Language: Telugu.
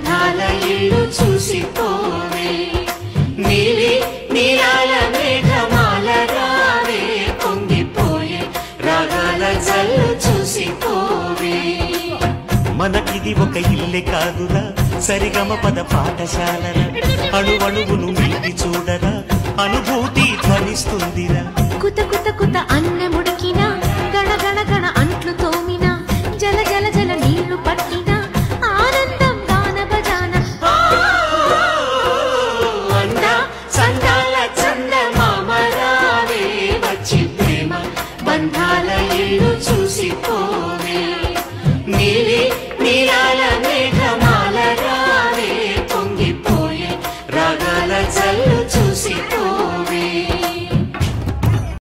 గంధాల ఇల్లు చూసిపోవే నీలి నీలాల మేఘమాల రావే పొంగిపోయే రాగాల జల్లు చూసిపోవే మనకిది ఒక ఇల్లే కాదురా సరిగమ పద పాఠశాలరా అణువణువును మిలిపి చూడరా అనుభూతి ధ్వనిస్తుందిరా